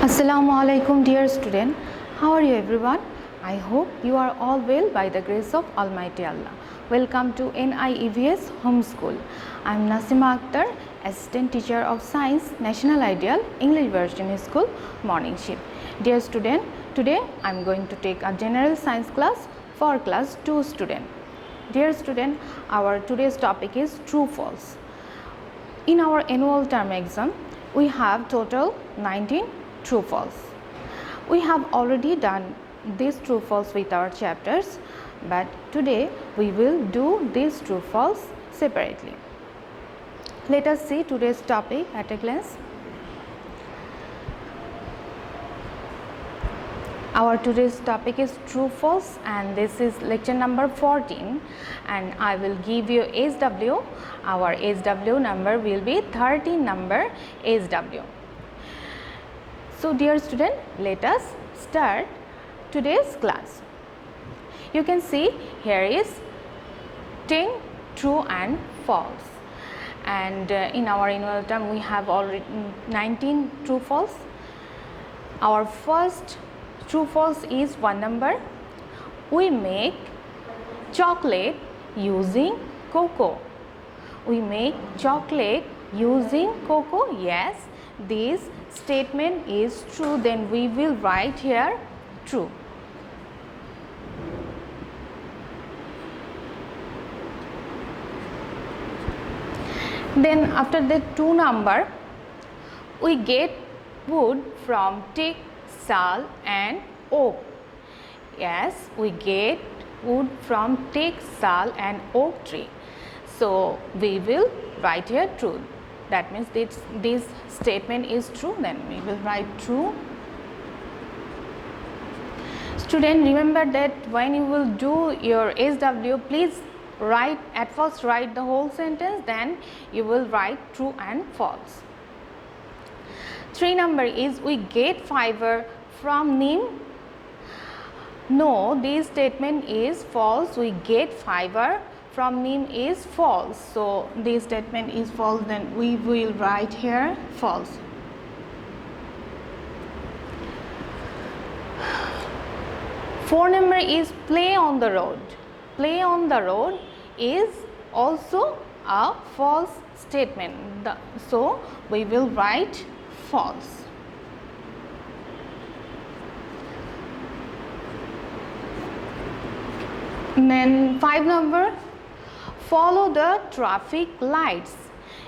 Assalamu alaikum dear student. How are you everyone? I hope you are all well by the grace of Almighty Allah. Welcome to NIEVS Homeschool. I am Nasima Akter, Assistant Teacher of Science, National Ideal English Version School, Morning Shift. Dear student, today I am going to take a general science class for class 2 student. Dear student, our today's topic is true-false. In our annual term exam, we have total 19 true-false. We have already done this true-false with our chapters, but today we will do this true-false separately. Let us see today's topic at a glance. Our today's topic is true-false and this is lecture number 14 and I will give you SW. Our SW number will be 13 number SW. So dear student, let us start today's class. You can see here is 10 true and false, and in our annual term we have already 19 true false. Our first true false is one number. We make chocolate using cocoa. We make chocolate using cocoa. Yes, this statement is true, then we will write here true. Then after the 2 number, we get wood from teak, sal and oak. Yes, we get wood from teak, sal and oak tree. So we will write here true. That means this statement is true, then we will write true. Student, remember that when you will do your SW, please write at first write the whole sentence, then you will write true and false. 3 number is we get fiber from neem. No, this statement is false. We get fiber from neem is false. So this statement is false, then we will write here false. Four number is play on the road. Play on the road is also a false statement. So we will write false. And then 5 number, follow the traffic lights.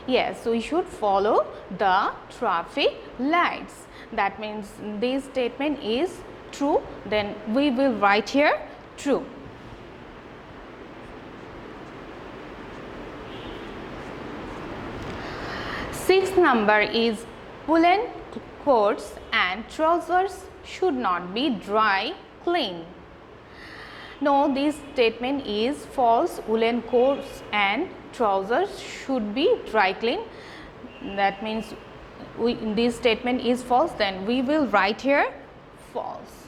Yes, we should follow the traffic lights. That means this statement is true, then we will write here true. 6 number is woolen coats and trousers should not be dry clean. No, this statement is false. Woolen coats and trousers should be dry clean. That means this statement is false, then we will write here false.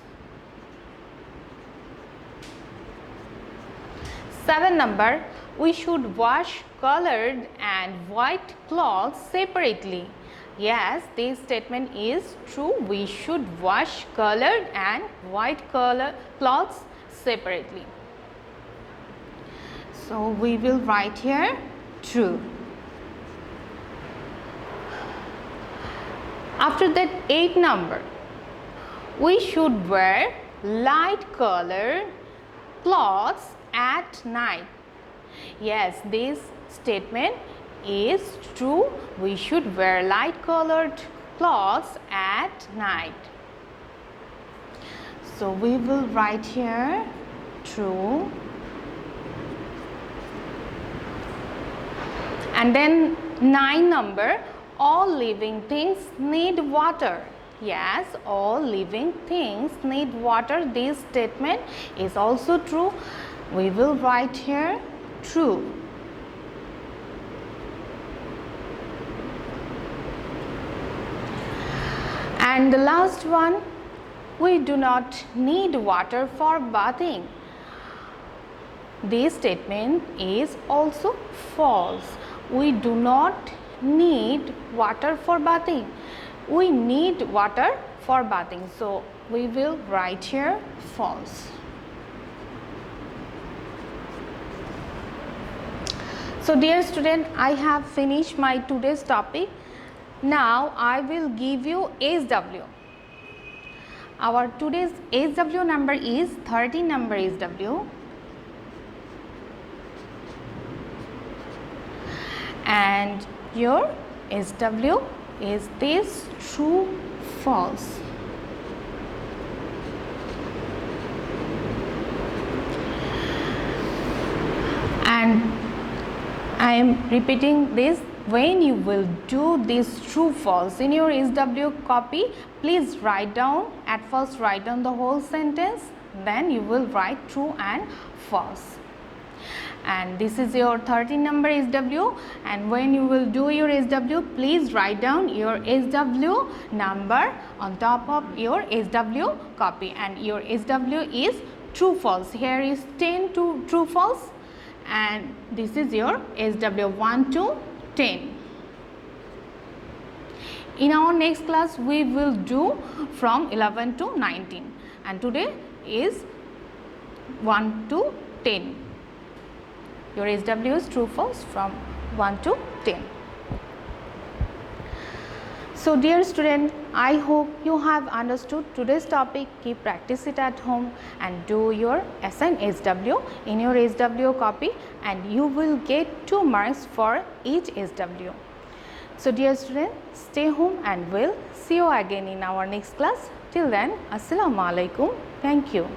7 number, we should wash colored and white clothes separately. Yes, this statement is true. We should wash colored and white clothes separately. So we will write here true. After that 8 number, we should wear light colored clothes at night. Yes, this statement is true. We should wear light colored clothes at night. So we will write here true. And then 9 number, all living things need water. Yes, all living things need water. This statement is also true. We will write here true. And the last one, we do not need water for bathing. This statement is also false. We do not need water for bathing. We need water for bathing. So we will write here false. So dear student, I have finished my today's topic. Now I will give you SW. Our today's SW number is 13 number SW. And your SW is this true false. And I am repeating this, when you will do this true false in your SW copy, please write down, at first write down the whole sentence, then you will write true and false. And this is your 13 number SW, and when you will do your SW, please write down your SW number on top of your SW copy, and your SW is true false. Here is 10 to true false, and this is your SW 1 to 10. In our next class we will do from 11 to 19, and today is 1 to 10. Your SW is true false from 1 to 10. So dear student, I hope you have understood today's topic. Keep practice it at home and do your assign SW in your SW copy, and you will get 2 marks for each SW. So dear student, stay home and we'll see you again in our next class. Till then, Assalamu alaikum. Thank you.